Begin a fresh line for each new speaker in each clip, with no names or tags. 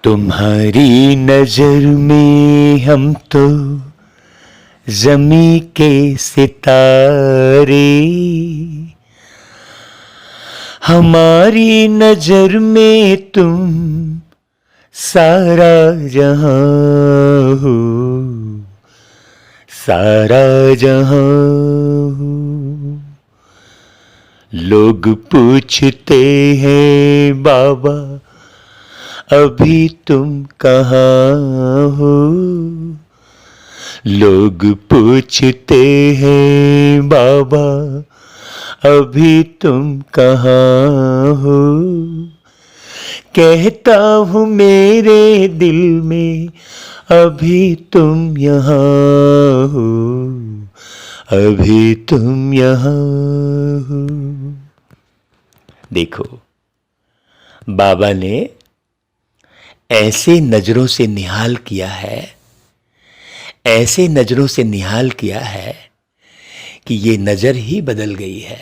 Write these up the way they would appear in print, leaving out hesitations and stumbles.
तुम्हारी नजर में हम तो ज़मीं के सितारे, हमारी नजर में तुम सारा जहां हो, सारा जहां हो। लोग पूछते हैं बाबा अभी तुम कहाँ हो, लोग पूछते हैं बाबा अभी तुम कहाँ हो। कहता हूँ मेरे दिल में अभी तुम यहाँ हो, अभी तुम यहाँ हो। देखो, बाबा ने ऐसे नजरों से निहाल किया है, ऐसे नजरों से निहाल किया है कि ये नजर ही बदल गई है।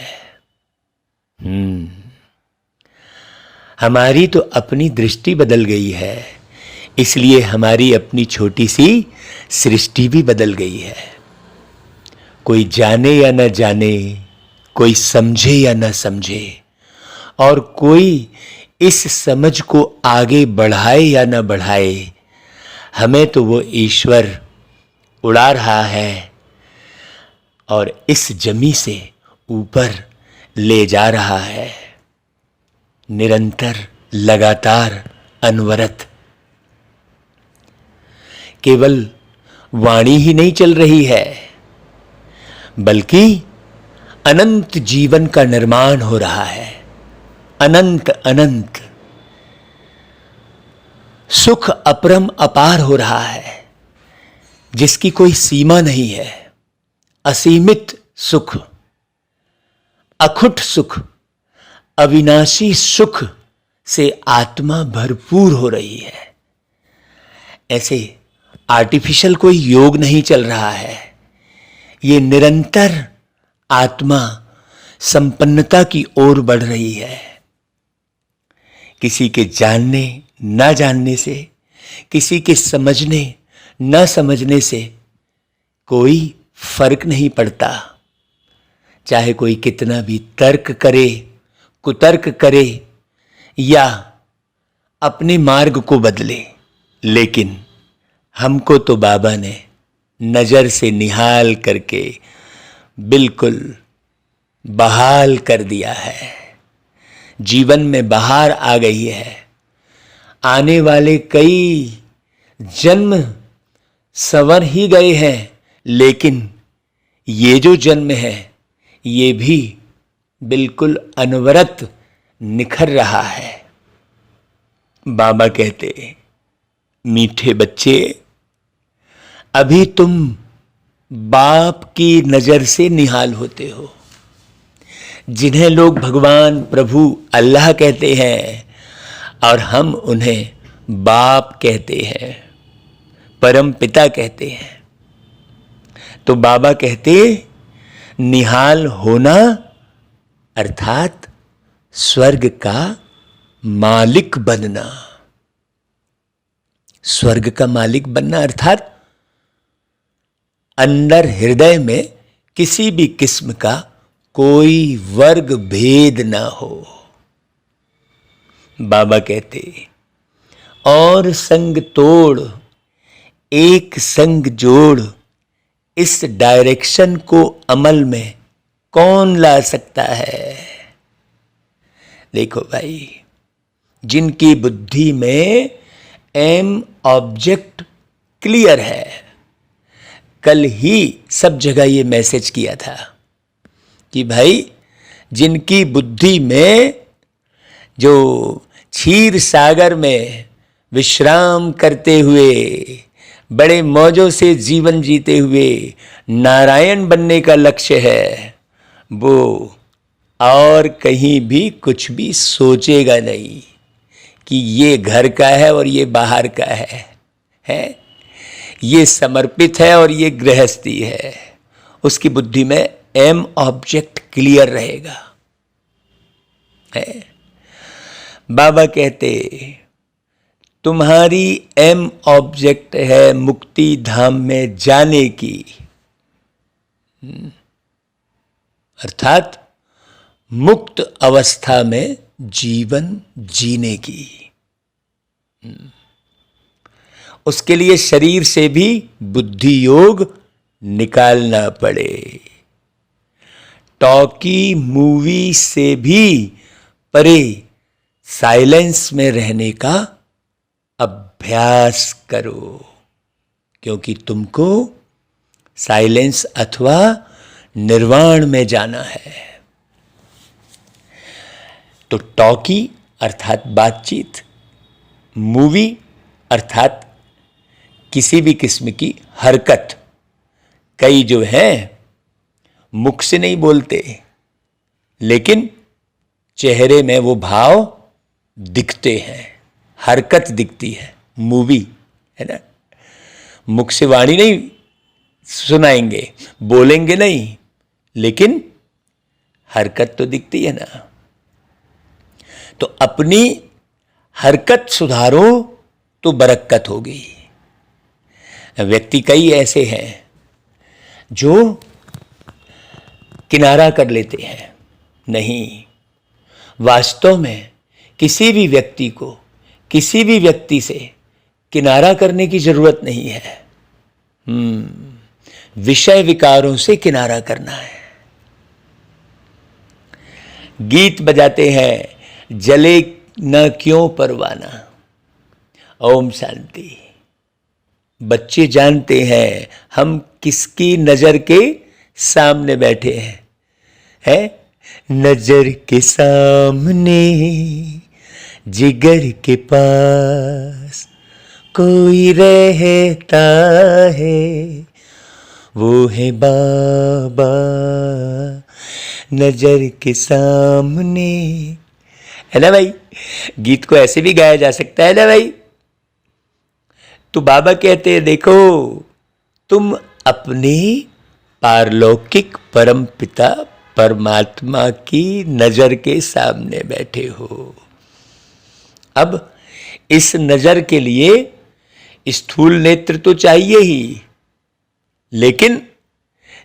हमारी तो अपनी दृष्टि बदल गई है, इसलिए हमारी अपनी छोटी सी सृष्टि भी बदल गई है। कोई जाने या न जाने, कोई समझे या न समझे, और कोई इस समझ को आगे बढ़ाए या न बढ़ाए, हमें तो वो ईश्वर उड़ा रहा है और इस जमी से ऊपर ले जा रहा है, निरंतर, लगातार, अनवरत। केवल वाणी ही नहीं चल रही है, बल्कि अनंत जीवन का निर्माण हो रहा है। अनंत अनंत सुख अपरम अपार हो रहा है, जिसकी कोई सीमा नहीं है। असीमित सुख, अखुट सुख, अविनाशी सुख से आत्मा भरपूर हो रही है। ऐसे आर्टिफिशियल कोई योग नहीं चल रहा है, ये निरंतर आत्मा संपन्नता की ओर बढ़ रही है। किसी के जानने न जानने से, किसी के समझने न समझने से कोई फर्क नहीं पड़ता। चाहे कोई कितना भी तर्क करे, कुतर्क करे या अपने मार्ग को बदले, लेकिन हमको तो बाबा ने नजर से निहाल करके बिल्कुल बहाल कर दिया है। जीवन में बहार आ गई है। आने वाले कई जन्म संवर ही गए हैं, लेकिन ये जो जन्म है ये भी बिल्कुल अनवरत निखर रहा है। बाबा कहते, मीठे बच्चे, अभी तुम बाप की नजर से निहाल होते हो। जिन्हें लोग भगवान, प्रभु, अल्लाह कहते हैं और हम उन्हें बाप कहते हैं, परम पिता कहते हैं। तो बाबा कहते, निहाल होना अर्थात स्वर्ग का मालिक बनना। स्वर्ग का मालिक बनना अर्थात अंदर हृदय में किसी भी किस्म का कोई वर्ग भेद ना हो। बाबा कहते, और संग तोड़ एक संग जोड़, इस डायरेक्शन को अमल में कौन ला सकता है। देखो भाई, जिनकी बुद्धि में एम ऑब्जेक्ट क्लियर है, कल ही सब जगह ये मैसेज किया था कि भाई, जिनकी बुद्धि में, जो क्षीर सागर में विश्राम करते हुए, बड़े मौजों से जीवन जीते हुए नारायण बनने का लक्ष्य है, वो और कहीं भी कुछ भी सोचेगा नहीं कि ये घर का है और ये बाहर का है, ये समर्पित है और ये गृहस्थी है। उसकी बुद्धि में एम ऑब्जेक्ट क्लियर रहेगा। बाबा कहते, तुम्हारी एम ऑब्जेक्ट है मुक्ति धाम में जाने की, अर्थात मुक्त अवस्था में जीवन जीने की। उसके लिए शरीर से भी बुद्धि योग निकालना पड़े, टॉकी मूवी से भी परे साइलेंस में रहने का अभ्यास करो, क्योंकि तुमको साइलेंस अथवा निर्वाण में जाना है। तो टॉकी अर्थात बातचीत, मूवी अर्थात किसी भी किस्म की हरकत। कई जो हैं मुख से नहीं बोलते, लेकिन चेहरे में वो भाव दिखते हैं, हरकत दिखती है, मूवी है ना। मुख से वाणी नहीं सुनाएंगे, बोलेंगे नहीं, लेकिन हरकत तो दिखती है ना। तो अपनी हरकत सुधारो तो बरकत होगी। व्यक्ति कई ऐसे हैं जो किनारा कर लेते हैं, नहीं, वास्तव में किसी भी व्यक्ति को किसी भी व्यक्ति से किनारा करने की जरूरत नहीं है। विषय विकारों से किनारा करना है। गीत बजाते हैं, जले न क्यों परवाना, ओम शांति। बच्चे जानते हैं हम किसकी नजर के सामने बैठे हैं, है? नजर के सामने जिगर के पास कोई रहता है, वो है बाबा नजर के सामने, है ना भाई। गीत को ऐसे भी गाया जा सकता है ना भाई। तो बाबा कहते हैं देखो, तुम अपने पारलौकिक परम पिता परमात्मा की नजर के सामने बैठे हो। अब इस नजर के लिए स्थूल नेत्र तो चाहिए ही, लेकिन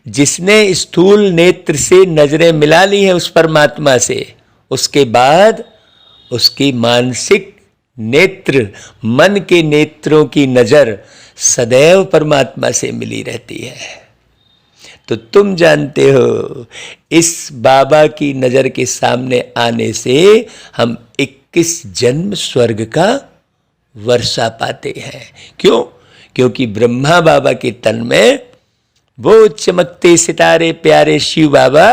जिसने स्थूल नेत्र से नजरें मिला ली है उस परमात्मा से, उसके बाद उसकी मानसिक नेत्र, मन के नेत्रों की नजर सदैव परमात्मा से मिली रहती है। तो तुम जानते हो, इस बाबा की नजर के सामने आने से हम 21 जन्म स्वर्ग का वर्षा पाते हैं। क्यों? क्योंकि ब्रह्मा बाबा के तन में वो चमकते सितारे प्यारे शिव बाबा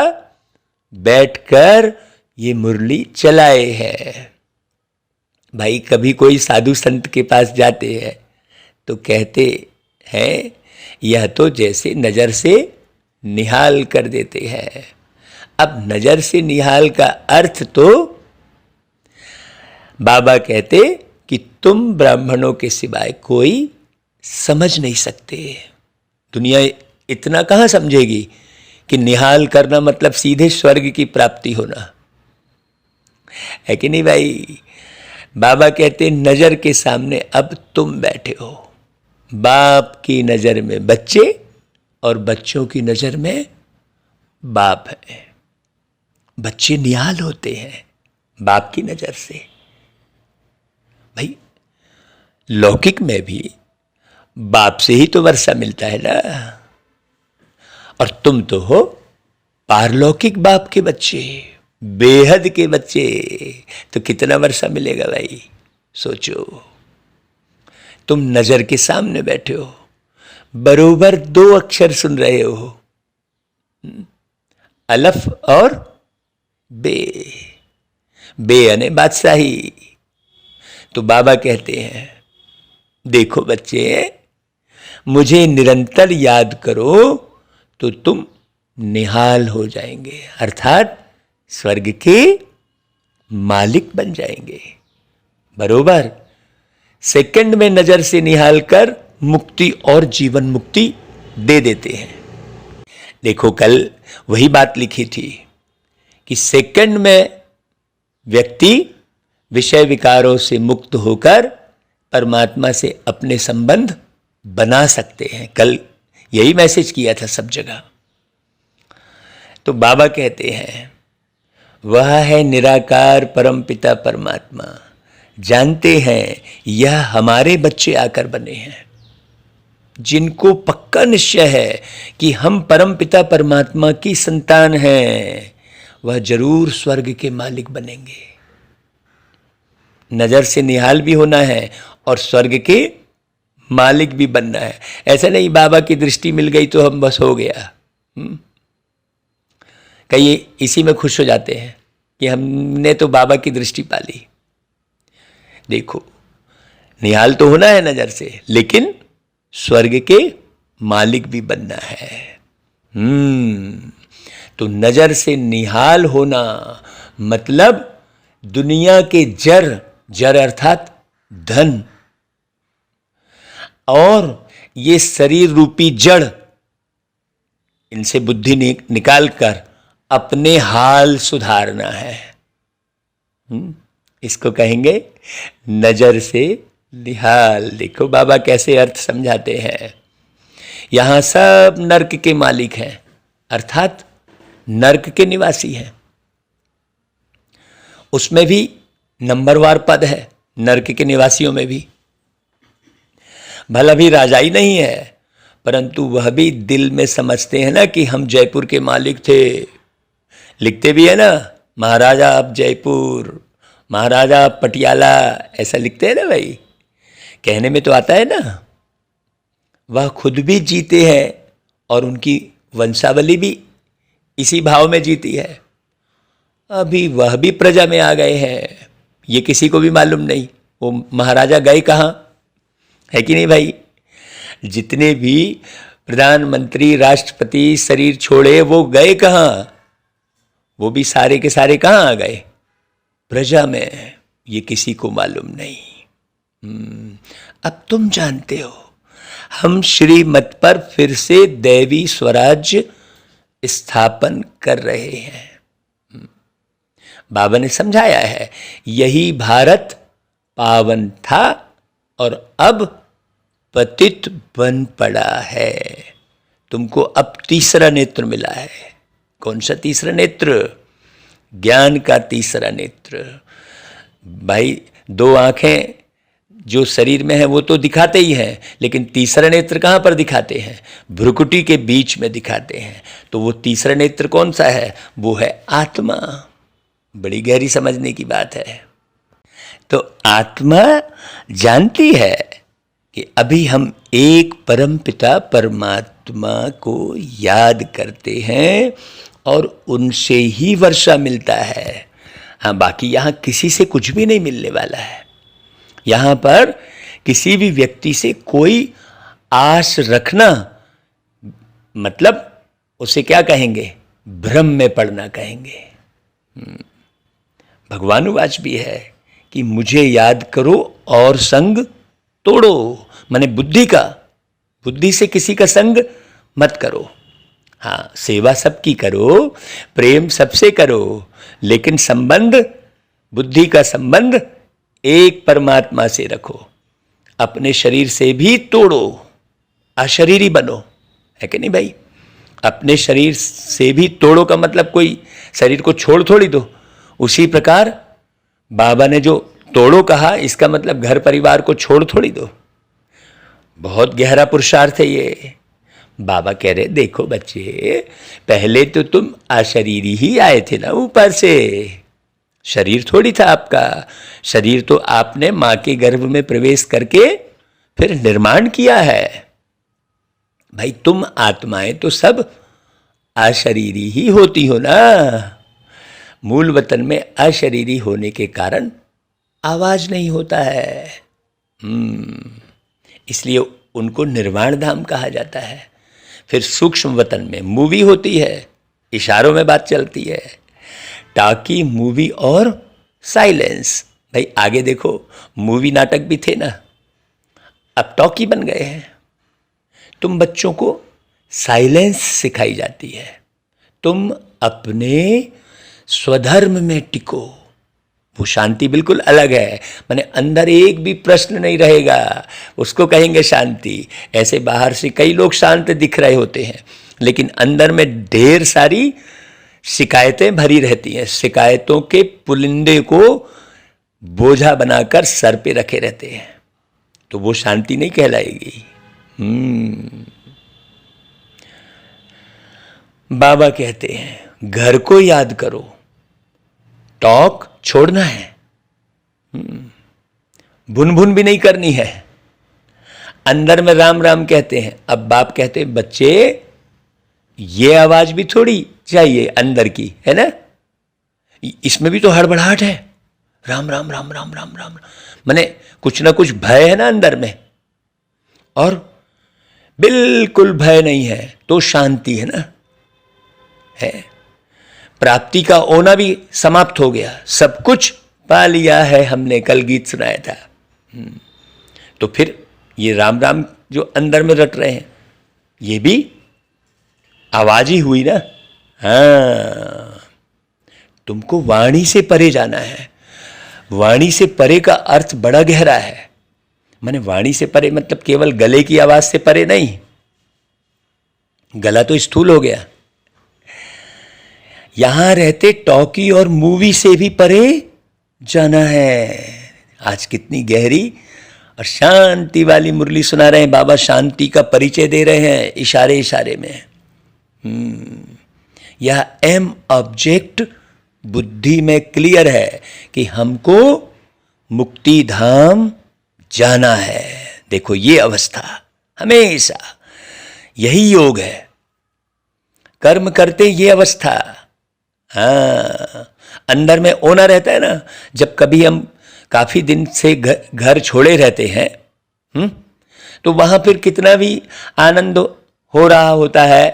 बैठकर ये मुरली चलाए हैं। भाई कभी कोई साधु संत के पास जाते हैं तो कहते हैं यह तो जैसे नजर से निहाल कर देते हैं। अब नजर से निहाल का अर्थ तो बाबा कहते कि तुम ब्राह्मणों के सिवाय कोई समझ नहीं सकते। दुनिया इतना कहाँ समझेगी कि निहाल करना मतलब सीधे स्वर्ग की प्राप्ति होना, है कि नहीं भाई। बाबा कहते नजर के सामने अब तुम बैठे हो, बाप की नजर में बच्चे और बच्चों की नजर में बाप है। बच्चे निहाल होते हैं बाप की नजर से। भाई लौकिक में भी बाप से ही तो वर्षा मिलता है ना, और तुम तो हो पारलौकिक बाप के बच्चे, बेहद के बच्चे, तो कितना वर्षा मिलेगा भाई। सोचो, तुम नजर के सामने बैठे हो, बरोबर 2 अक्षर सुन रहे हो, अलफ और बे। बे यानी बादशाही। तो बाबा कहते हैं देखो बच्चे, मुझे निरंतर याद करो तो तुम निहाल हो जाएंगे, अर्थात स्वर्ग के मालिक बन जाएंगे। बरोबर सेकंड में नजर से निहाल कर मुक्ति और जीवन मुक्ति दे देते हैं। देखो कल वही बात लिखी थी कि सेकंड में व्यक्ति विषय विकारों से मुक्त होकर परमात्मा से अपने संबंध बना सकते हैं। कल यही मैसेज किया था सब जगह। तो बाबा कहते हैं वह है निराकार परमपिता परमात्मा। जानते हैं यह हमारे बच्चे आकर बने हैं, जिनको पक्का निश्चय है कि हम परमपिता परमात्मा की संतान हैं, वह जरूर स्वर्ग के मालिक बनेंगे। नजर से निहाल भी होना है और स्वर्ग के मालिक भी बनना है। ऐसा नहीं बाबा की दृष्टि मिल गई तो हम बस हो गया। कई इसी में खुश हो जाते हैं कि हमने तो बाबा की दृष्टि पाली। देखो, निहाल तो होना है नजर से, लेकिन स्वर्ग के मालिक भी बनना है। तो नजर से निहाल होना मतलब दुनिया के जर अर्थात धन और ये शरीर रूपी जड़, इनसे बुद्धि निकाल कर अपने हाल सुधारना है। इसको कहेंगे नजर से निहाल। देखो बाबा कैसे अर्थ समझाते हैं। यहां सब नर्क के मालिक हैं, अर्थात नर्क के निवासी हैं। उसमें भी नंबरवार पद है, नर्क के निवासियों में भी। भला भी राजाई नहीं है, परंतु वह भी दिल में समझते हैं ना कि हम जयपुर के मालिक थे। लिखते भी है ना, महाराजा अब जयपुर, महाराजा अब पटियाला, ऐसा लिखते हैं ना भाई। कहने में तो आता है ना। वह खुद भी जीते हैं और उनकी वंशावली भी इसी भाव में जीती है। अभी वह भी प्रजा में आ गए हैं, ये किसी को भी मालूम नहीं वो महाराजा गए कहाँ, है कि नहीं भाई। जितने भी प्रधानमंत्री राष्ट्रपति शरीर छोड़े वो गए कहाँ, वो भी सारे के सारे कहाँ आ गए, प्रजा में। ये किसी को मालूम नहीं। अब तुम जानते हो हम श्रीमत पर फिर से दैवी स्वराज्य स्थापन कर रहे हैं। बाबा ने समझाया है यही भारत पावन था और अब पतित बन पड़ा है। तुमको अब तीसरा नेत्र मिला है। कौन सा तीसरा नेत्र? ज्ञान का तीसरा नेत्र। भाई दो आंखें जो शरीर में है वो तो दिखाते ही हैं, लेकिन तीसरा नेत्र कहाँ पर दिखाते हैं? भ्रुकुटी के बीच में दिखाते हैं। तो वो तीसरा नेत्र कौन सा है? वो है आत्मा। बड़ी गहरी समझने की बात है। तो आत्मा जानती है कि अभी हम एक परम पिता परमात्मा को याद करते हैं और उनसे ही वर्षा मिलता है। हाँ, बाकी यहाँ किसी से कुछ भी नहीं मिलने वाला है। यहाँ पर किसी भी व्यक्ति से कोई आस रखना मतलब उसे क्या कहेंगे? भ्रम में पड़ना कहेंगे। भगवानुवाच भी है कि मुझे याद करो और संग तोड़ो। माने बुद्धि से किसी का संग मत करो। हाँ, सेवा सबकी करो, प्रेम सबसे करो, लेकिन संबंध, बुद्धि का संबंध एक परमात्मा से रखो। अपने शरीर से भी तोड़ो, अशरीरी बनो, है कि नहीं भाई। अपने शरीर से भी तोड़ो का मतलब कोई शरीर को छोड़ थोड़ी दो। उसी प्रकार बाबा ने जो तोड़ो कहा, इसका मतलब घर परिवार को छोड़ थोड़ी दो। बहुत गहरा पुरुषार्थ है ये। बाबा कह रहे देखो बच्चे, पहले तो तुम अशरीरी ही आए थे ना ऊपर से। शरीर थोड़ी था आपका। शरीर तो आपने मां के गर्भ में प्रवेश करके फिर निर्माण किया है। भाई तुम आत्माएं तो सब अशरीरी ही होती हो ना। मूल वतन में अशरीरी होने के कारण आवाज नहीं होता है। इसलिए उनको निर्वाण धाम कहा जाता है। फिर सूक्ष्म वतन में मूवी होती है, इशारों में बात चलती है। टाकी, मूवी और साइलेंस। भाई आगे देखो, मूवी नाटक भी थे ना, अब टॉकी बन गए हैं। तुम बच्चों को साइलेंस सिखाई जाती है। तुम अपने स्वधर्म में टिको, वो शांति बिल्कुल अलग है। माने अंदर एक भी प्रश्न नहीं रहेगा, उसको कहेंगे शांति। ऐसे बाहर से कई लोग शांत दिख रहे होते हैं, लेकिन अंदर में ढेर सारी शिकायतें भरी रहती हैं। शिकायतों के पुलिंदे को बोझा बनाकर सर पे रखे रहते हैं, तो वो शांति नहीं कहलाएगी। बाबा कहते हैं घर को याद करो, टॉक छोड़ना है, भुन भुन भी नहीं करनी है। अंदर में राम राम कहते हैं। अब बाप कहते हैं बच्चे ये आवाज भी थोड़ी चाहिए अंदर की, है ना, इसमें भी तो हड़बड़ाहट है। राम राम राम राम राम राम, माने कुछ ना कुछ भय है ना अंदर में, और बिल्कुल भय नहीं है तो शांति है ना, है। प्राप्ति का ओना भी समाप्त हो गया, सब कुछ पा लिया है हमने, कल गीत सुनाया था। तो फिर ये राम राम जो अंदर में रट रहे हैं, ये भी आवाज ही हुई ना। हाँ, तुमको वाणी से परे जाना है। वाणी से परे का अर्थ बड़ा गहरा है। माने वाणी से परे मतलब केवल गले की आवाज से परे नहीं, गला तो स्थूल हो गया। यहां रहते टॉकी और मूवी से भी परे जाना है। आज कितनी गहरी और शांति वाली मुरली सुना रहे हैं बाबा, शांति का परिचय दे रहे हैं इशारे इशारे में। यह एम ऑब्जेक्ट बुद्धि में क्लियर है कि हमको मुक्ति धाम जाना है। देखो ये अवस्था हमेशा, यही योग है, कर्म करते ये अवस्था। हाँ, अंदर में ओना रहता है ना। जब कभी हम काफी दिन से घर छोड़े रहते हैं, तो वहां फिर कितना भी आनंद हो रहा होता है,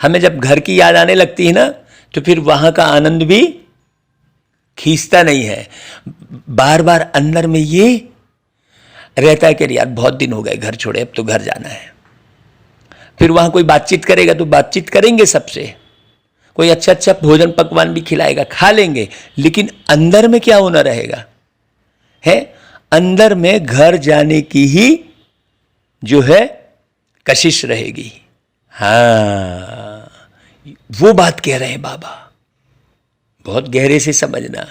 हमें जब घर की याद आने लगती है ना, तो फिर वहां का आनंद भी खींचता नहीं है। बार बार अंदर में ये रहता है कि यार बहुत दिन हो गए घर छोड़े, अब तो घर जाना है। फिर वहां कोई बातचीत करेगा तो बातचीत करेंगे सबसे, कोई अच्छा अच्छा भोजन पकवान भी खिलाएगा, खा लेंगे, लेकिन अंदर में क्या होना रहेगा, है अंदर में घर जाने की ही जो है कशिश रहेगी। हाँ, वो बात कह रहे हैं बाबा, बहुत गहरे से समझना।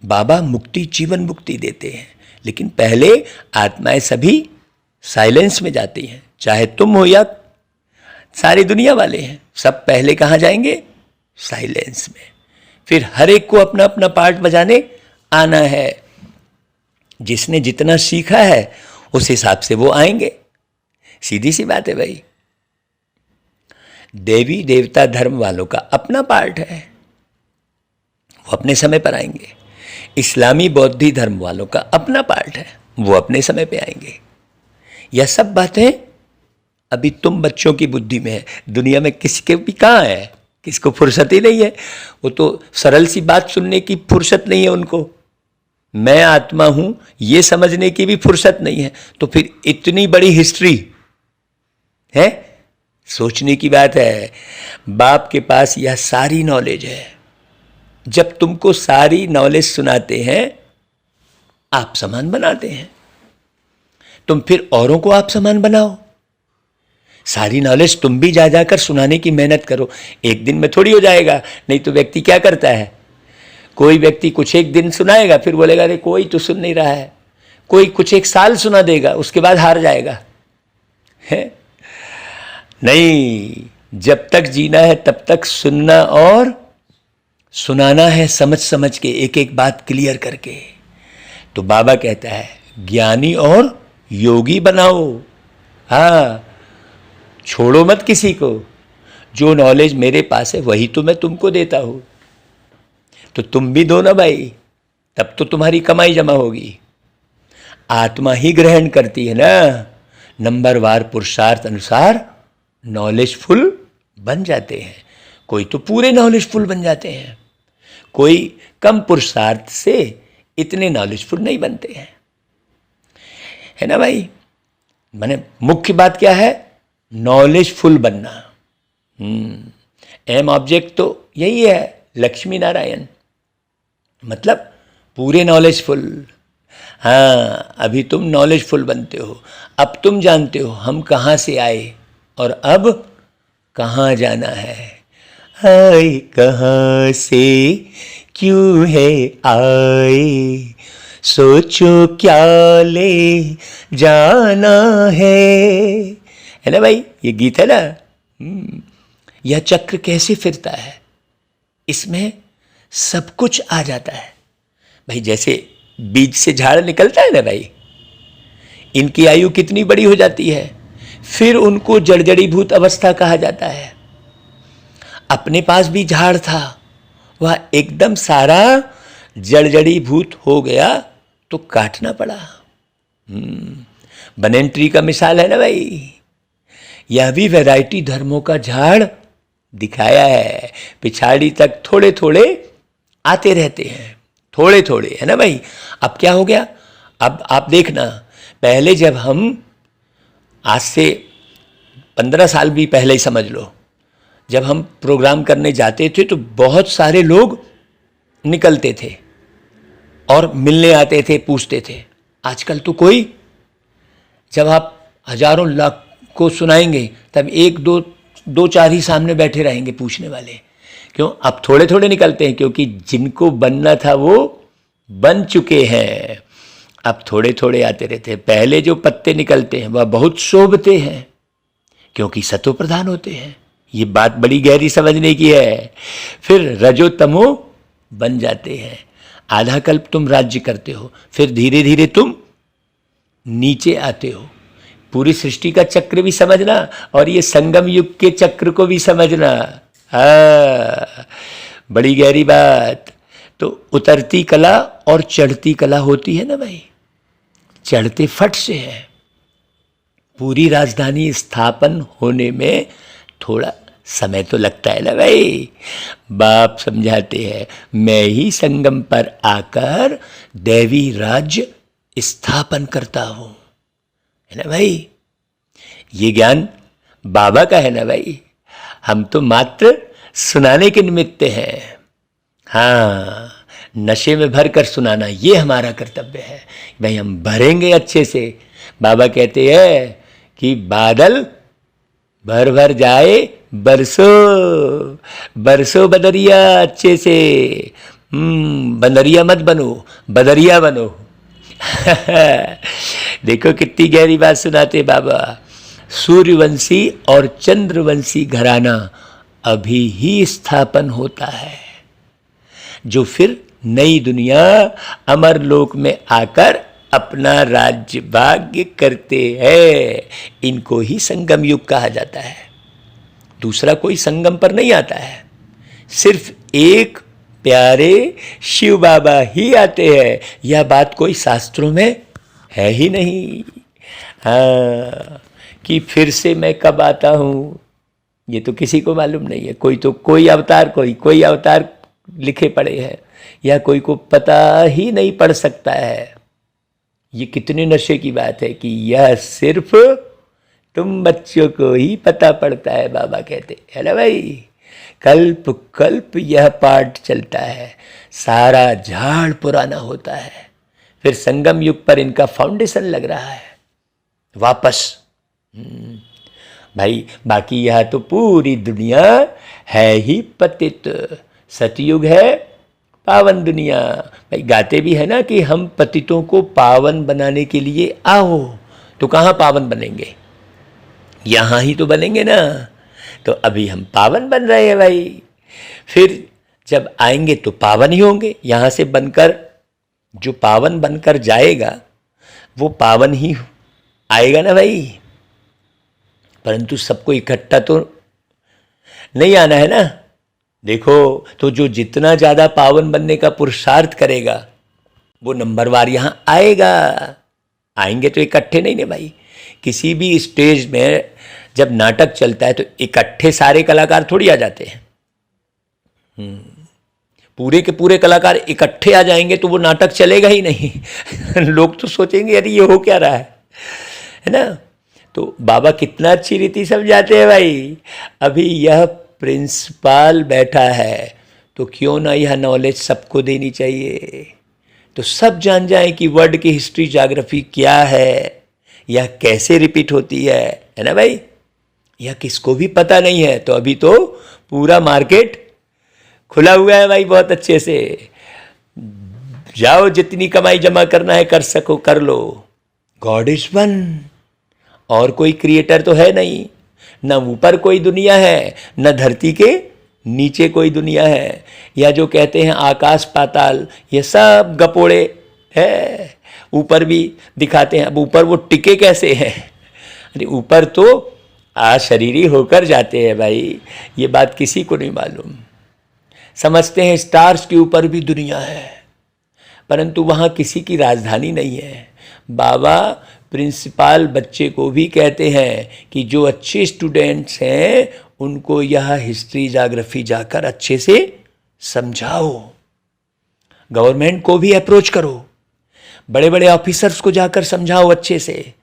बाबा मुक्ति, जीवन मुक्ति देते हैं, लेकिन पहले आत्माएं सभी साइलेंस में जाती हैं। चाहे तुम हो या सारी दुनिया वाले हैं, सब पहले कहाँ जाएंगे, साइलेंस में। फिर हर एक को अपना अपना पार्ट बजाने आना है। जिसने जितना सीखा है उस हिसाब से वो आएंगे। सीधी सी बात है भाई। देवी देवता धर्म वालों का अपना पार्ट है, वो अपने समय पर आएंगे। इस्लामी बौद्धी धर्म वालों का अपना पार्ट है, वो अपने समय पे आएंगे। यह सब बातें अभी तुम बच्चों की बुद्धि में है। दुनिया में किसके भी कहाँ है, किसको फुर्सत ही नहीं है। वो तो सरल सी बात सुनने की फुर्सत नहीं है उनको, मैं आत्मा हूं ये समझने की भी फुर्सत नहीं है। तो फिर इतनी बड़ी हिस्ट्री है, सोचने की बात है। बाप के पास यह सारी नॉलेज है। जब तुमको सारी नॉलेज सुनाते हैं, आप समान बनाते हैं। तुम फिर औरों को आप समान बनाओ। सारी नॉलेज तुम भी जा जाकर सुनाने की मेहनत करो। एक दिन में थोड़ी हो जाएगा। नहीं तो व्यक्ति क्या करता है, कोई व्यक्ति कुछ एक दिन सुनाएगा, फिर बोलेगा अरे कोई तो सुन नहीं रहा है। कोई कुछ एक साल सुना देगा, उसके बाद हार जाएगा, है नहीं। जब तक जीना है तब तक सुनना और सुनाना है, समझ समझ के, एक एक बात क्लियर करके। तो बाबा कहता है ज्ञानी और योगी बनाओ। हाँ, छोड़ो मत किसी को। जो नॉलेज मेरे पास है वही तो मैं तुमको देता हूं। तो तुम भी दो ना भाई, तब तो तुम्हारी कमाई जमा होगी। आत्मा ही ग्रहण करती है ना। नंबरवार पुरुषार्थ अनुसार नॉलेजफुल बन जाते हैं। कोई तो पूरे नॉलेजफुल बन जाते हैं, कोई कम पुरुषार्थ से इतने नॉलेजफुल नहीं बनते हैं, है ना भाई। माने मुख्य बात क्या है, नॉलेजफुल बनना। एम ऑब्जेक्ट तो यही है, लक्ष्मी नारायण। मतलब पूरे नॉलेजफुल। हाँ, अभी तुम नॉलेजफुल बनते हो। अब तुम जानते हो हम कहाँ से आए और अब कहाँ जाना है। आए कहाँ से, क्यों है आए, सोचो क्या ले जाना है ना भाई, ये गीत है ना। यह चक्र कैसे फिरता है, इसमें सब कुछ आ जाता है भाई। जैसे बीज से झाड़ निकलता है ना भाई, इनकी आयु कितनी बड़ी हो जाती है, फिर उनको जड़जड़ीभूत अवस्था कहा जाता है। अपने पास भी झाड़ था, वह एकदम सारा जड़जड़ीभूत हो गया तो काटना पड़ा। बनन ट्री का मिसाल है ना भाई। यह भी वैरायटी धर्मों का झाड़ दिखाया है। पिछाड़ी तक थोड़े थोड़े आते रहते हैं, थोड़े थोड़े, है ना भाई। अब क्या हो गया, अब आप देखना, पहले जब हम, आज से 15 साल भी पहले ही समझ लो, जब हम प्रोग्राम करने जाते थे तो बहुत सारे लोग निकलते थे और मिलने आते थे, पूछते थे। आजकल तो कोई, जब आप हजारों लाख को सुनाएंगे तब एक दो दो चार ही सामने बैठे रहेंगे पूछने वाले। क्यों, अब थोड़े थोड़े निकलते हैं, क्योंकि जिनको बनना था वो बन चुके हैं। अब थोड़े थोड़े आते रहते हैं। पहले जो पत्ते निकलते हैं वह बहुत शोभते हैं, क्योंकि सतो प्रधान होते हैं। ये बात बड़ी गहरी समझने की है। फिर रजो तमो बन जाते हैं। आधा कल्प तुम राज्य करते हो, फिर धीरे धीरे तुम नीचे आते हो। पूरी सृष्टि का चक्र भी समझना और ये संगम युग के चक्र को भी समझना। हाँ, बड़ी गहरी बात। तो उतरती कला और चढ़ती कला होती है ना भाई। चढ़ते फट से है। पूरी राजधानी स्थापन होने में थोड़ा समय तो लगता है ना भाई। बाप समझाते हैं, मैं ही संगम पर आकर दैवी राज्य स्थापन करता हूं, है ना भाई। ये ज्ञान बाबा का है ना भाई। हम तो मात्र सुनाने के निमित्त हैं। हाँ, नशे में भर कर सुनाना ये हमारा कर्तव्य है भाई। हम भरेंगे अच्छे से। बाबा कहते हैं कि बादल भर भर जाए बरसो, बरसो बदरिया अच्छे से। बंदरिया मत बनो, बदरिया बनो। देखो कितनी गहरी बात सुनाते बाबा। सूर्यवंशी और चंद्रवंशी घराना अभी ही स्थापन होता है, जो फिर नई दुनिया अमर लोक में आकर अपना राज्य भाग्य करते हैं। इनको ही संगम युग कहा जाता है। दूसरा कोई संगम पर नहीं आता है, सिर्फ एक प्यारे शिव बाबा ही आते हैं। यह बात कोई शास्त्रों में है ही नहीं। हाँ, कि फिर से मैं कब आता हूँ ये तो किसी को मालूम नहीं है। कोई तो कोई अवतार, कोई अवतार लिखे पड़े हैं, या कोई को पता ही नहीं पड़ सकता है। ये कितने नशे की बात है कि यह सिर्फ तुम बच्चों को ही पता पड़ता है। बाबा कहते है ना भाई, कल्प कल्प यह पाठ चलता है, सारा झाड़ पुराना होता है। फिर संगम युग पर इनका फाउंडेशन लग रहा है वापस। भाई बाकी यह तो पूरी दुनिया है ही पतित। सतयुग है पावन दुनिया। भाई गाते भी है ना कि हम पतितों को पावन बनाने के लिए आओ। तो कहाँ पावन बनेंगे, यहाँ ही तो बनेंगे ना। तो अभी हम पावन बन रहे हैं भाई, फिर जब आएंगे तो पावन ही होंगे। यहाँ से बनकर जो पावन बनकर जाएगा वो पावन ही आएगा ना भाई। परंतु सबको इकट्ठा तो नहीं आना है ना। देखो, तो जो जितना ज़्यादा पावन बनने का पुरुषार्थ करेगा वो नंबरवार यहाँ आएगा। आएंगे तो इकट्ठे नहीं ना भाई। किसी भी स्टेज में जब नाटक चलता है तो इकट्ठे सारे कलाकार थोड़ी आ जाते हैं। पूरे के पूरे कलाकार इकट्ठे आ जाएंगे तो वो नाटक चलेगा ही नहीं। लोग तो सोचेंगे अरे ये हो क्या रहा है ना। तो बाबा कितना अच्छी रीति समझाते हैं भाई। अभी यह प्रिंसिपाल बैठा है, तो क्यों ना यह नॉलेज सबको देनी चाहिए, तो सब जान जाएं कि वर्ल्ड की हिस्ट्री ज्योग्राफी क्या है, यह कैसे रिपीट होती है ना भाई। यह किसको भी पता नहीं है, तो अभी तो पूरा मार्केट खुला हुआ है भाई, बहुत अच्छे से जाओ, जितनी कमाई जमा करना है कर सको कर लो। गॉड इज वन, और कोई क्रिएटर तो है नहीं, न ऊपर कोई दुनिया है न धरती के नीचे कोई दुनिया है, या जो कहते हैं आकाश पाताल, ये सब गपोड़े है। ऊपर भी दिखाते हैं, अब ऊपर वो टिके कैसे हैं, अरे ऊपर तो शरीरी होकर जाते हैं भाई, ये बात किसी को नहीं मालूम। समझते हैं स्टार्स के ऊपर भी दुनिया है, परंतु वहाँ किसी की राजधानी नहीं है। बाबा प्रिंसिपल बच्चे को भी कहते हैं कि जो अच्छे स्टूडेंट्स हैं उनको यह हिस्ट्री ज्योग्राफी जाकर अच्छे से समझाओ। गवर्नमेंट को भी अप्रोच करो, बड़े बड़े ऑफिसर्स को जाकर समझाओ अच्छे से।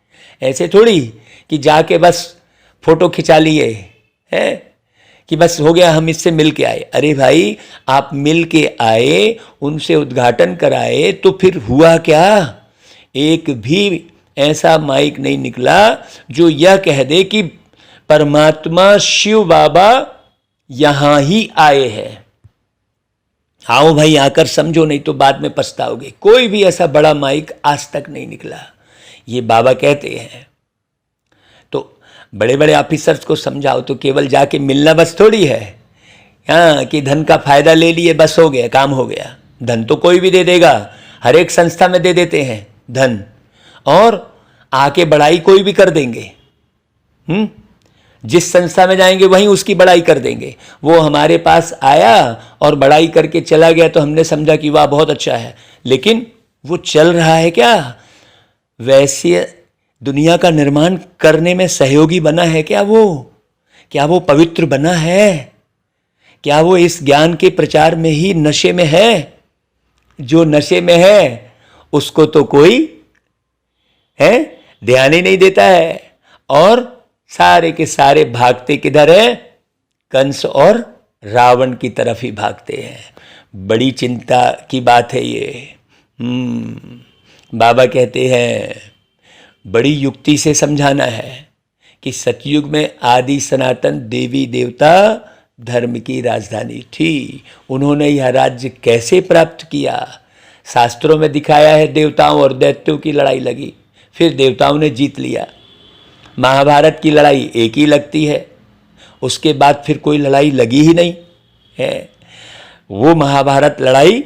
ऐसे थोड़ी कि जाके बस फोटो खिंचा लिए हैं कि बस हो गया हम इससे मिल के आए। अरे भाई आप मिल के आए, उनसे उद्घाटन कराए, तो फिर हुआ क्या? एक भी ऐसा माइक नहीं निकला जो यह कह दे कि परमात्मा शिव बाबा यहां ही आए हैं। आओ भाई आकर समझो, नहीं तो बाद में पछताओगे। कोई भी ऐसा बड़ा माइक आज तक नहीं निकला, ये बाबा कहते हैं। तो बड़े बड़े ऑफिसर्स को समझाओ, तो केवल जाके मिलना बस थोड़ी है, हाँ, कि धन का फायदा ले लिए बस हो गया, काम हो गया। धन तो कोई भी दे देगा, हर एक संस्था में दे देते हैं धन, और आके बड़ाई कोई भी कर देंगे। जिस संस्था में जाएंगे वहीं उसकी बड़ाई कर देंगे। वो हमारे पास आया और बड़ाई करके चला गया तो हमने समझा कि वाह बहुत अच्छा है, लेकिन वो चल रहा है क्या? वैसे दुनिया का निर्माण करने में सहयोगी बना है क्या वो? क्या वो पवित्र बना है? क्या वो इस ज्ञान के प्रचार में ही नशे में है? जो नशे में है उसको तो कोई है ध्यान ही नहीं देता है, और सारे के सारे भागते किधर है? कंस और रावण की तरफ ही भागते हैं। बड़ी चिंता की बात है ये। बाबा कहते हैं बड़ी युक्ति से समझाना है कि सतयुग में आदि सनातन देवी देवता धर्म की राजधानी थी। उन्होंने यह राज्य कैसे प्राप्त किया? शास्त्रों में दिखाया है, देवताओं और दैत्यों की लड़ाई लगी, फिर देवताओं ने जीत लिया। महाभारत की लड़ाई एक ही लगती है, उसके बाद फिर कोई लड़ाई लगी ही नहीं है। वो महाभारत लड़ाई,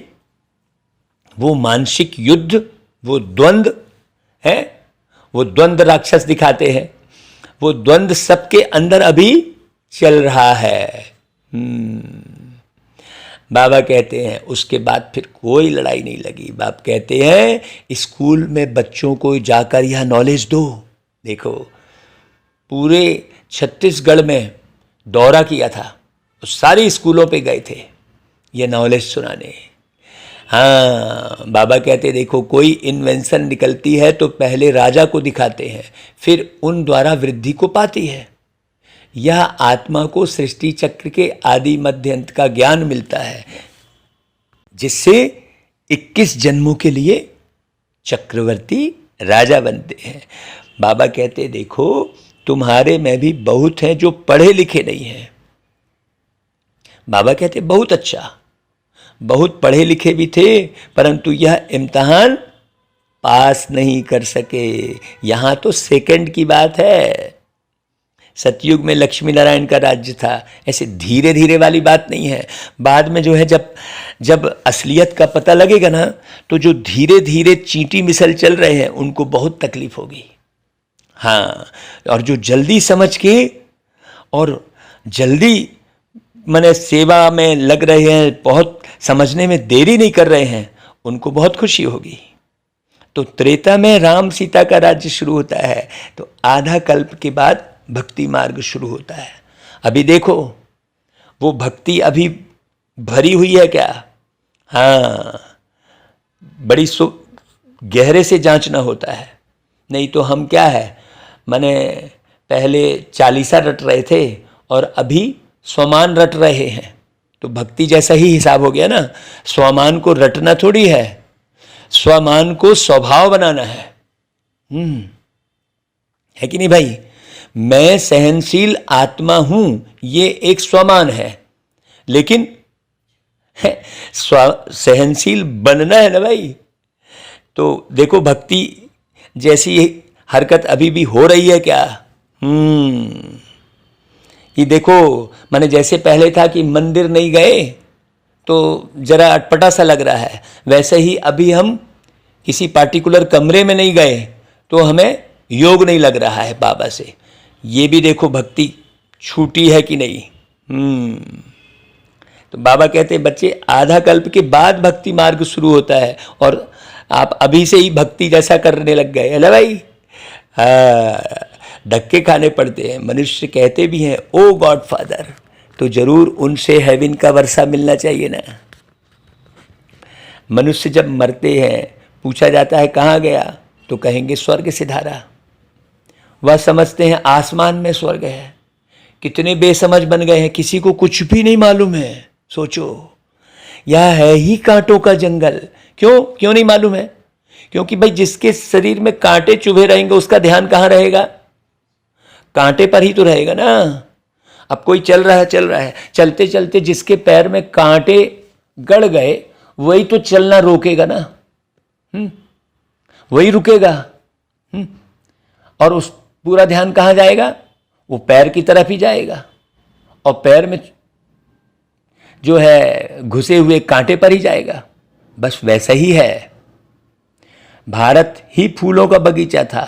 वो मानसिक युद्ध, वो द्वंद्व है, वो द्वंद्व राक्षस दिखाते हैं, वो द्वंद्व सबके अंदर अभी चल रहा है। बाबा कहते हैं उसके बाद फिर कोई लड़ाई नहीं लगी। बाप कहते हैं स्कूल में बच्चों को जाकर यह नॉलेज दो। देखो पूरे छत्तीसगढ़ में दौरा किया था, तो सारे स्कूलों पे गए थे ये नॉलेज सुनाने। हाँ, बाबा कहते देखो कोई इन्वेंशन निकलती है तो पहले राजा को दिखाते हैं, फिर उन द्वारा वृद्धि को पाती है। यह आत्मा को सृष्टि चक्र के आदि मध्य अंत का ज्ञान मिलता है, जिससे 21 जन्मों के लिए चक्रवर्ती राजा बनते हैं। बाबा कहते देखो तुम्हारे में भी बहुत हैं जो पढ़े लिखे नहीं हैं। बाबा कहते बहुत अच्छा, बहुत पढ़े लिखे भी थे, परंतु यह इम्तिहान पास नहीं कर सके। यहाँ तो सेकंड की बात है। सतयुग में लक्ष्मी नारायण का राज्य था, ऐसे धीरे धीरे वाली बात नहीं है। बाद में जो है जब असलियत का पता लगेगा ना, तो जो धीरे धीरे चींटी मिसल चल रहे हैं उनको बहुत तकलीफ होगी। हाँ, और जो जल्दी समझ के और जल्दी माने सेवा में लग रहे हैं, बहुत समझने में देरी नहीं कर रहे हैं, उनको बहुत खुशी होगी। तो त्रेता में राम सीता का राज्य शुरू होता है, तो आधा कल्प के बाद भक्ति मार्ग शुरू होता है। अभी देखो वो भक्ति अभी भरी हुई है क्या? हाँ, बड़ी गहरे से जांचना होता है, नहीं तो हम क्या है माने पहले 40 रट रहे थे और अभी स्वमान रट रहे हैं, तो भक्ति जैसा ही हिसाब हो गया ना। स्वमान को रटना थोड़ी है, स्वमान को स्वभाव बनाना है। है कि नहीं भाई? मैं सहनशील आत्मा हूं, ये एक स्वमान है, लेकिन सहनशील बनना है ना भाई। तो देखो भक्ति जैसी हरकत अभी भी हो रही है क्या? ये देखो, माने जैसे पहले था कि मंदिर नहीं गए तो जरा अटपटा सा लग रहा है, वैसे ही अभी हम किसी पार्टिकुलर कमरे में नहीं गए तो हमें योग नहीं लग रहा है बाबा से। ये भी देखो भक्ति छूटी है कि नहीं। तो बाबा कहते हैं बच्चे आधा कल्प के बाद भक्ति मार्ग शुरू होता है और आप अभी से ही भक्ति जैसा करने लग गए है ना भाई। धक्के खाने पड़ते हैं। मनुष्य कहते भी हैं ओ गॉड फादर, तो जरूर उनसे हेवन का वर्षा मिलना चाहिए ना। मनुष्य जब मरते हैं पूछा जाता है कहाँ गया, तो कहेंगे स्वर्ग सिधारा। वह समझते हैं आसमान में स्वर्ग है। कितने बेसमझ बन गए हैं, किसी को कुछ भी नहीं मालूम है। सोचो, यह है ही कांटों का जंगल। क्यों नहीं मालूम है? क्योंकि भाई जिसके शरीर में कांटे चुभे रहेंगे उसका ध्यान कहाँ रहेगा? कांटे पर ही तो रहेगा ना। अब कोई चल रहा है, चलते चलते जिसके पैर में कांटे गड़ गए वही तो चलना रोकेगा ना। वही रुकेगा। और उस पूरा ध्यान कहाँ जाएगा? वो पैर की तरफ ही जाएगा और पैर में जो है घुसे हुए कांटे पर ही जाएगा। बस वैसा ही है। भारत ही फूलों का बगीचा था।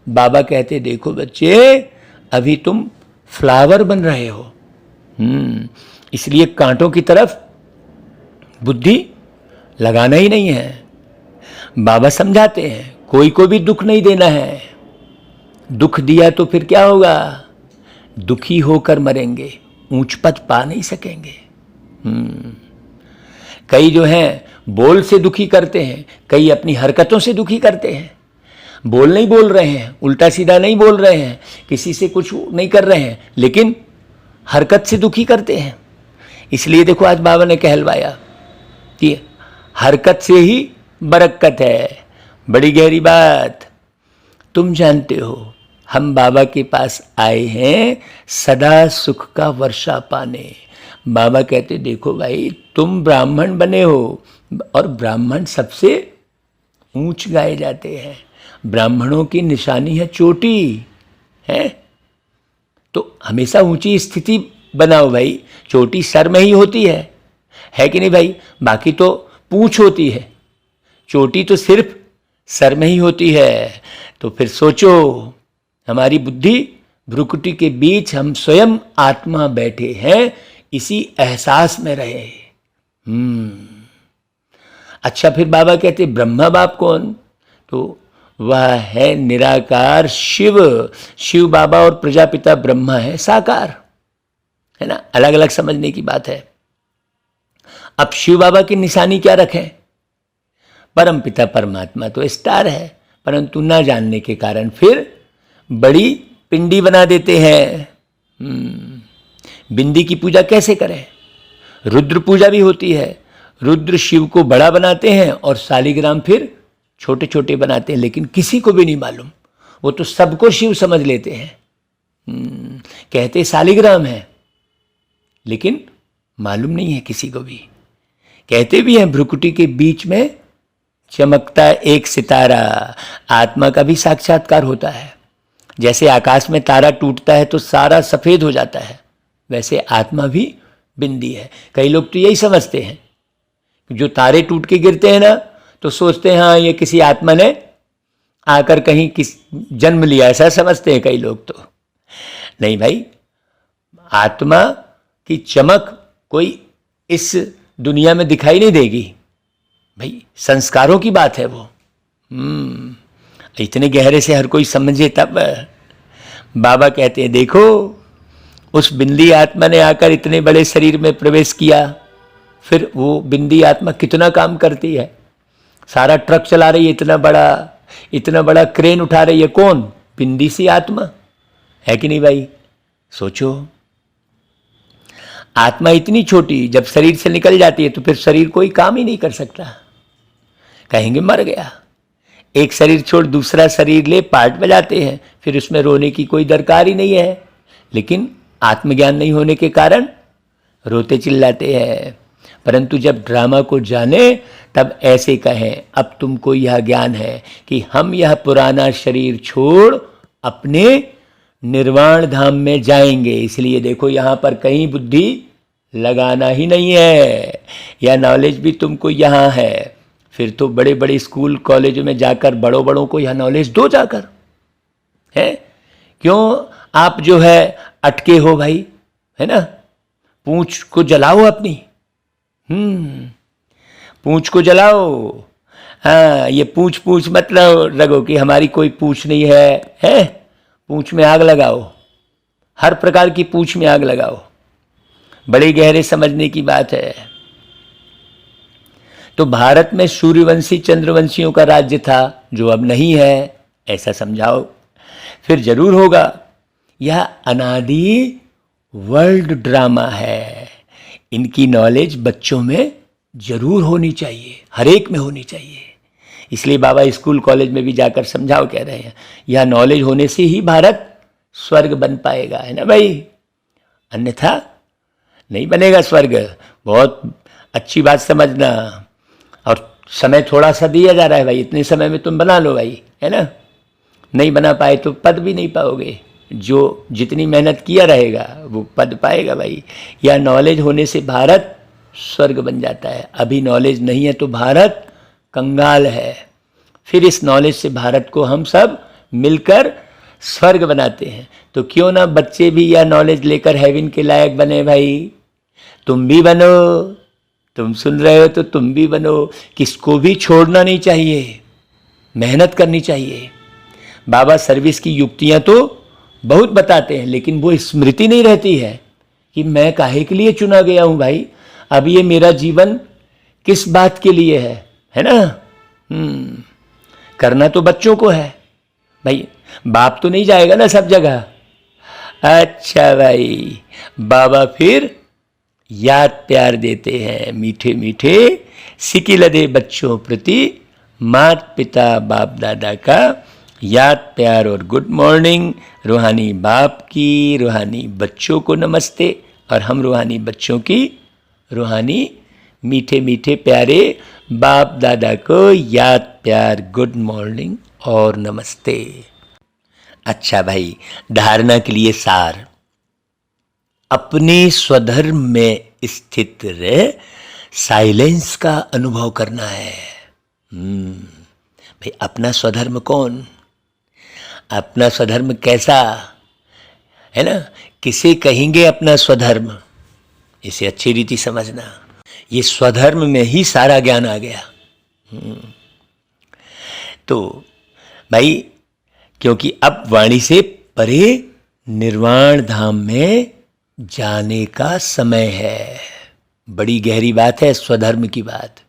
बाबा कहते देखो बच्चे, अभी तुम फ्लावर बन रहे हो, इसलिए कांटों की तरफ बुद्धि लगाना ही नहीं है। बाबा समझाते हैं कोई को भी दुख नहीं देना है। दुख दिया तो फिर क्या होगा? दुखी होकर मरेंगे, ऊंच पद पा नहीं सकेंगे। कई जो हैं बोल से दुखी करते हैं, कई अपनी हरकतों से दुखी करते हैं। बोल नहीं बोल रहे हैं, उल्टा सीधा नहीं बोल रहे हैं, किसी से कुछ नहीं कर रहे हैं, लेकिन हरकत से दुखी करते हैं। इसलिए देखो आज बाबा ने कहलवाया कि हरकत से ही बरकत है। बड़ी गहरी बात। तुम जानते हो हम बाबा के पास आए हैं सदा सुख का वर्षा पाने। बाबा कहते देखो भाई, तुम ब्राह्मण बने हो और ब्राह्मण सबसे ऊंच गाए जाते हैं। ब्राह्मणों की निशानी है चोटी, है तो हमेशा ऊंची स्थिति बनाओ भाई। चोटी सर में ही होती है कि नहीं भाई? बाकी तो पूंछ होती है, चोटी तो सिर्फ सर में ही होती है। तो फिर सोचो, हमारी बुद्धि भ्रुकुटी के बीच हम स्वयं आत्मा बैठे हैं, इसी एहसास में रहे। अच्छा, फिर बाबा कहते ब्रह्मा बाप कौन? तो वह है निराकार शिव। शिव बाबा और प्रजापिता ब्रह्मा है साकार, है ना। अलग अलग समझने की बात है। अब शिव बाबा की निशानी क्या रखें? परम पिता परमात्मा तो स्टार है, परंतु ना जानने के कारण फिर बड़ी पिंडी बना देते हैं। बिंदी की पूजा कैसे करें? रुद्र पूजा भी होती है। रुद्र शिव को बड़ा बनाते हैं और शालिग्राम फिर छोटे छोटे बनाते हैं, लेकिन किसी को भी नहीं मालूम। वो तो सबको शिव समझ लेते हैं। कहते शालिग्राम है, लेकिन मालूम नहीं है किसी को भी। कहते भी हैं भ्रुकुटी के बीच में चमकता एक सितारा। आत्मा का भी साक्षात्कार होता है। जैसे आकाश में तारा टूटता है तो सारा सफेद हो जाता है, वैसे आत्मा भी बिंदी है। कई लोग तो यही समझते हैं, जो तारे टूट के गिरते हैं ना तो सोचते हैं हाँ ये किसी आत्मा ने आकर कहीं किस जन्म लिया, ऐसा समझते हैं कई लोग। तो नहीं भाई, आत्मा की चमक कोई इस दुनिया में दिखाई नहीं देगी भाई, संस्कारों की बात है वो। इतने गहरे से हर कोई समझे तब। बाबा कहते हैं देखो, उस बिंदी आत्मा ने आकर इतने बड़े शरीर में प्रवेश किया, फिर वो बिंदी आत्मा कितना काम करती है। सारा ट्रक चला रही है, इतना बड़ा क्रेन उठा रही है, कौन? बिंदी सी आत्मा, है कि नहीं भाई? सोचो। आत्मा इतनी छोटी, जब शरीर से निकल जाती है तो फिर शरीर कोई काम ही नहीं कर सकता, कहेंगे मर गया। एक शरीर छोड़ दूसरा शरीर ले, पार्ट बजाते हैं, फिर उसमें रोने की कोई दरकार ही नहीं है। लेकिन आत्मज्ञान नहीं होने के कारण रोते चिल्लाते हैं। परंतु जब ड्रामा को जाने तब ऐसे कहें, अब तुमको यह ज्ञान है कि हम यह पुराना शरीर छोड़ अपने निर्वाण धाम में जाएंगे। इसलिए देखो यहाँ पर कहीं बुद्धि लगाना ही नहीं है, यह नॉलेज भी तुमको यहाँ है। फिर तो बड़े बड़े स्कूल कॉलेजों में जाकर बड़ों बड़ों को यह नॉलेज दो जाकर, है क्यों आप जो है अटके हो भाई, है ना। पूंछ को जलाओ अपनी, पूंछ को जलाओ। हाँ, ये पूंछ पूंछ मत लगो कि हमारी कोई पूंछ नहीं है। पूंछ में आग लगाओ, हर प्रकार की पूंछ में आग लगाओ। बड़े गहरे समझने की बात है। तो भारत में सूर्यवंशी चंद्रवंशियों का राज्य था, जो अब नहीं है, ऐसा समझाओ, फिर जरूर होगा। यह अनादि वर्ल्ड ड्रामा है। इनकी नॉलेज बच्चों में जरूर होनी चाहिए, हर एक में होनी चाहिए। इसलिए बाबा स्कूल कॉलेज में भी जाकर समझाओ कह रहे हैं, यह नॉलेज होने से ही भारत स्वर्ग बन पाएगा, है ना भाई, अन्यथा नहीं बनेगा स्वर्ग। बहुत अच्छी बात समझना। और समय थोड़ा सा दिया जा रहा है भाई, इतने समय में तुम बना लो भाई, है ना। नहीं बना पाए तो पद भी नहीं पाओगे। जो जितनी मेहनत किया रहेगा वो पद पाएगा भाई। यह नॉलेज होने से भारत स्वर्ग बन जाता है। अभी नॉलेज नहीं है तो भारत कंगाल है। फिर इस नॉलेज से भारत को हम सब मिलकर स्वर्ग बनाते हैं। तो क्यों ना बच्चे भी यह नॉलेज लेकर हेवन के लायक बने भाई। तुम भी बनो, तुम सुन रहे हो तो तुम भी बनो। किसको भी छोड़ना नहीं चाहिए, मेहनत करनी चाहिए। बाबा सर्विस की युक्तियां तो बहुत बताते हैं, लेकिन वो स्मृति नहीं रहती है कि मैं काहे के लिए चुना गया हूं भाई। अब ये मेरा जीवन किस बात के लिए है ना। करना तो बच्चों को है भाई, बाप तो नहीं जाएगा ना सब जगह। अच्छा भाई, बाबा फिर याद प्यार देते हैं, मीठे मीठे सिकी लदे बच्चों प्रति माता पिता बाप दादा का याद प्यार और गुड मॉर्निंग। रूहानी बाप की रूहानी बच्चों को नमस्ते, और हम रूहानी बच्चों की रूहानी मीठे मीठे प्यारे बाप दादा को याद प्यार गुड मॉर्निंग और नमस्ते। अच्छा भाई, धारणा के लिए सार, अपने स्वधर्म में स्थित रह साइलेंस का अनुभव करना है। भाई अपना स्वधर्म कौन, अपना स्वधर्म कैसा है ना, किसे कहेंगे अपना स्वधर्म, इसे अच्छी रीति समझना। ये स्वधर्म में ही सारा ज्ञान आ गया। तो भाई क्योंकि अब वाणी से परे निर्वाण धाम में जाने का समय है। बड़ी गहरी बात है स्वधर्म की बात।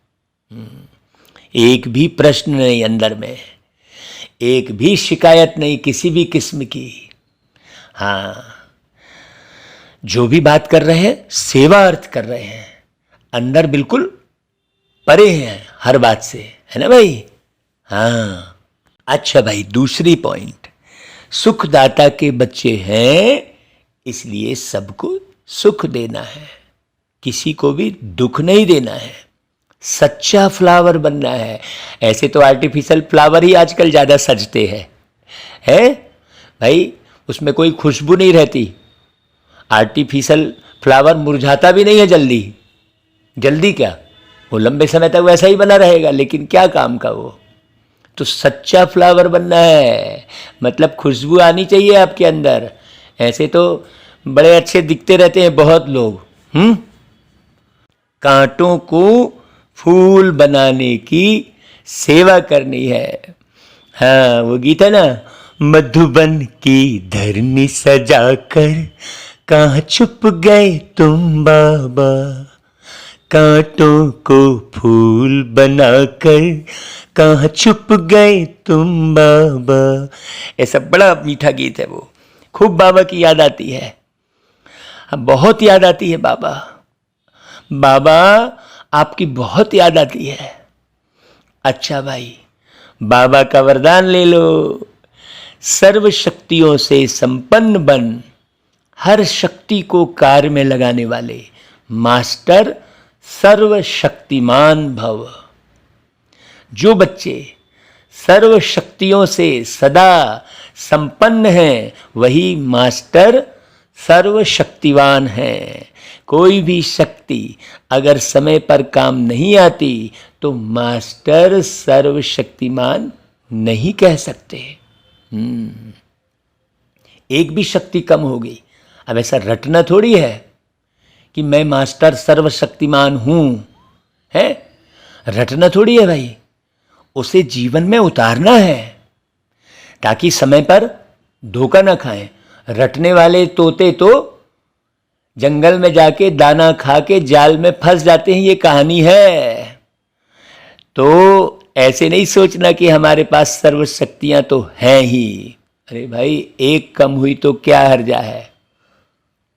एक भी प्रश्न नहीं अंदर में, एक भी शिकायत नहीं किसी भी किस्म की। हाँ, जो भी बात कर रहे हैं सेवा अर्थ कर रहे हैं, अंदर बिल्कुल परे हैं हर बात से, है ना भाई। हाँ अच्छा भाई, दूसरी पॉइंट, सुखदाता के बच्चे हैं इसलिए सबको सुख देना है, किसी को भी दुख नहीं देना है, सच्चा फ्लावर बनना है। ऐसे तो आर्टिफिशियल फ्लावर ही आजकल ज़्यादा सजते हैं भाई, उसमें कोई खुशबू नहीं रहती। आर्टिफिशियल फ्लावर मुरझाता भी नहीं है जल्दी, जल्दी क्या, वो लंबे समय तक वैसा ही बना रहेगा, लेकिन क्या काम का वो। तो सच्चा फ्लावर बनना है, मतलब खुशबू आनी चाहिए आपके अंदर। ऐसे तो बड़े अच्छे दिखते रहते हैं बहुत लोग, कांटों को फूल बनाने की सेवा करनी है। हाँ वो गीत है ना, मधुबन की धरनी सजाकर कहाँ छुप गए तुम बाबा, कांटों को फूल बनाकर कहाँ छुप गए तुम बाबा। ऐसा बड़ा मीठा गीत है वो, खूब बाबा की याद आती है। बहुत याद आती है बाबा, बाबा आपकी बहुत याद आती है। अच्छा भाई, बाबा का वरदान ले लो, सर्व शक्तियों से संपन्न बन, हर शक्ति को कार्य में लगाने वाले मास्टर सर्वशक्तिमान भव। जो बच्चे सर्व शक्तियों से सदा संपन्न हैं वही मास्टर सर्वशक्तिवान हैं। कोई भी शक्ति अगर समय पर काम नहीं आती तो मास्टर सर्वशक्तिमान नहीं कह सकते। एक भी शक्ति कम हो गई, अब ऐसा रटना थोड़ी है कि मैं मास्टर सर्वशक्तिमान हूं, है रटना थोड़ी है भाई, उसे जीवन में उतारना है ताकि समय पर धोखा ना खाएं। रटने वाले तोते तो जंगल में जाके दाना खा के जाल में फंस जाते हैं, ये कहानी है। तो ऐसे नहीं सोचना कि हमारे पास सर्व शक्तियां तो हैं ही। अरे भाई, एक कम हुई तो क्या हर्जा है,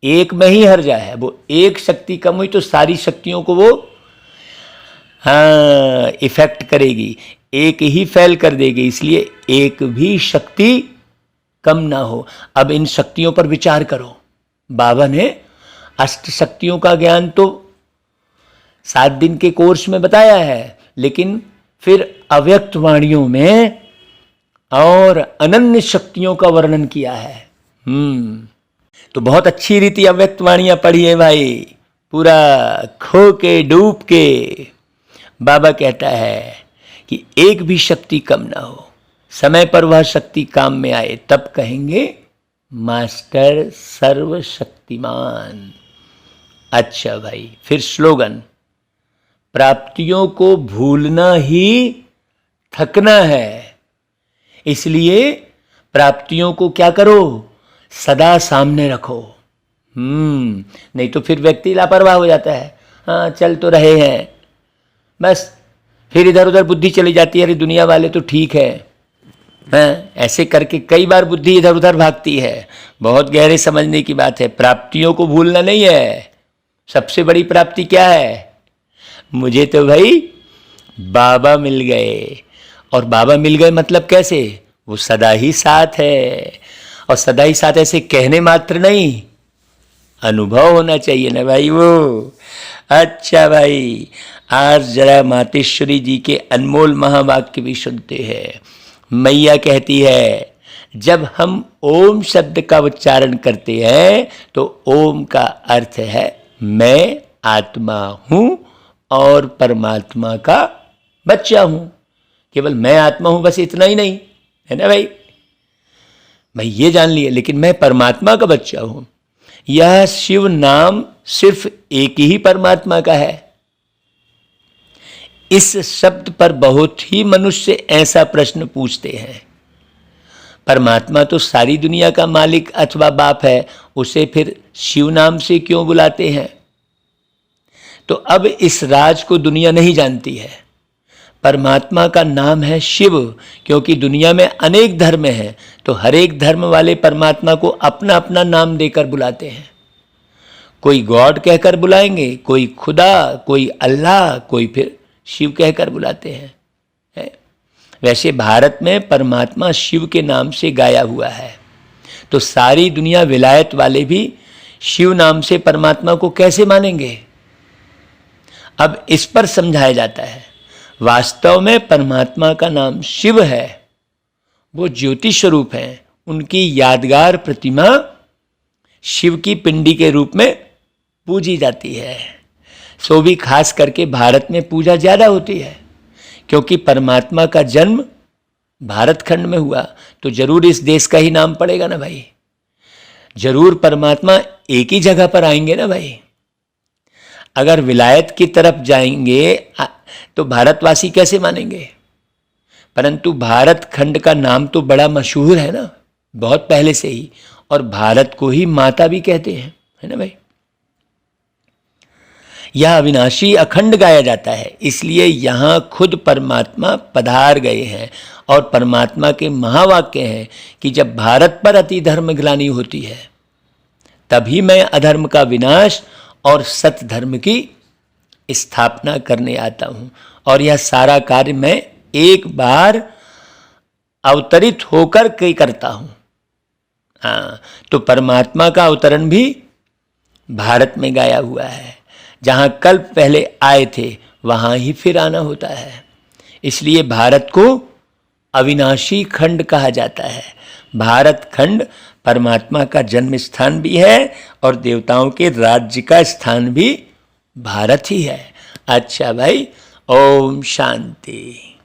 एक में ही हर्जा है। वो एक शक्ति कम हुई तो सारी शक्तियों को वो इफेक्ट करेगी, एक ही फेल कर देगी। इसलिए एक भी शक्ति कम ना हो। अब इन शक्तियों पर विचार करो। बाबा ने अष्ट शक्तियों का ज्ञान तो 7 दिन के कोर्स में बताया है, लेकिन फिर अव्यक्त वाणियों में और अनन्य शक्तियों का वर्णन किया है। तो बहुत अच्छी रीति अव्यक्त वाणियां पढ़ी है भाई, पूरा खो के डूब के। बाबा कहता है कि एक भी शक्ति कम ना हो, समय पर वह शक्ति काम में आए तब कहेंगे मास्टर सर्वशक्तिमान। अच्छा भाई, फिर स्लोगन, प्राप्तियों को भूलना ही थकना है। इसलिए प्राप्तियों को क्या करो, सदा सामने रखो। नहीं तो फिर व्यक्ति लापरवाह हो जाता है। हाँ, चल तो रहे हैं, बस फिर इधर उधर बुद्धि चली जाती है, अरे दुनिया वाले तो ठीक है। हाँ, ऐसे करके कई बार बुद्धि इधर उधर भागती है। बहुत गहरे समझने की बात है। प्राप्तियों को भूलना नहीं है। सबसे बड़ी प्राप्ति क्या है? मुझे तो भाई बाबा मिल गए। और बाबा मिल गए मतलब कैसे? वो सदा ही साथ है। और सदा ही साथ ऐसे कहने मात्र नहीं, अनुभव होना चाहिए ना भाई वो। अच्छा भाई, आज जरा मातेश्वरी जी के अनमोल महावाक्य भी सुनते हैं। मैया कहती है, जब हम ओम शब्द का उच्चारण करते हैं तो ओम का अर्थ है मैं आत्मा हूं और परमात्मा का बच्चा हूं। केवल मैं आत्मा हूं बस इतना ही नहीं है ना भाई, मैं ये जान लिया, लेकिन मैं परमात्मा का बच्चा हूं। यह शिव नाम सिर्फ एक ही परमात्मा का है। इस शब्द पर बहुत ही मनुष्य ऐसा प्रश्न पूछते हैं, परमात्मा तो सारी दुनिया का मालिक अथवा बाप है, उसे फिर शिव नाम से क्यों बुलाते हैं? तो अब इस राज को दुनिया नहीं जानती है। परमात्मा का नाम है शिव, क्योंकि दुनिया में अनेक धर्म हैं, तो हर एक धर्म वाले परमात्मा को अपना अपना नाम देकर बुलाते हैं। कोई गॉड कहकर बुलाएंगे, कोई खुदा, कोई अल्लाह, कोई फिर शिव कहकर बुलाते हैं। वैसे भारत में परमात्मा शिव के नाम से गाया हुआ है, तो सारी दुनिया विलायत वाले भी शिव नाम से परमात्मा को कैसे मानेंगे? अब इस पर समझाया जाता है, वास्तव में परमात्मा का नाम शिव है। वो ज्योति स्वरूप हैं। उनकी यादगार प्रतिमा शिव की पिंडी के रूप में पूजी जाती है। सो भी खास करके भारत में पूजा ज़्यादा होती है, क्योंकि परमात्मा का जन्म भारत खंड में हुआ, तो जरूर इस देश का ही नाम पड़ेगा ना भाई। जरूर परमात्मा एक ही जगह पर आएंगे ना भाई। अगर विलायत की तरफ जाएंगे तो भारतवासी कैसे मानेंगे? परंतु भारत खंड का नाम तो बड़ा मशहूर है ना, बहुत पहले से ही, और भारत को ही माता भी कहते हैं, है ना भाई। यह अविनाशी अखंड गाया जाता है, इसलिए यहाँ खुद परमात्मा पधार गए हैं। और परमात्मा के महावाक्य हैं कि जब भारत पर अति धर्म ग्लानि होती है तभी मैं अधर्म का विनाश और सत्य धर्म की स्थापना करने आता हूँ। और यह सारा कार्य मैं एक बार अवतरित होकर के करता हूँ। हाँ, तो परमात्मा का अवतरण भी भारत में गाया हुआ है। जहाँ कल्प पहले आए थे वहाँ ही फिर आना होता है। इसलिए भारत को अविनाशी खंड कहा जाता है। भारत खंड परमात्मा का जन्म स्थान भी है और देवताओं के राज्य का स्थान भी भारत ही है। अच्छा भाई, ओम शांति।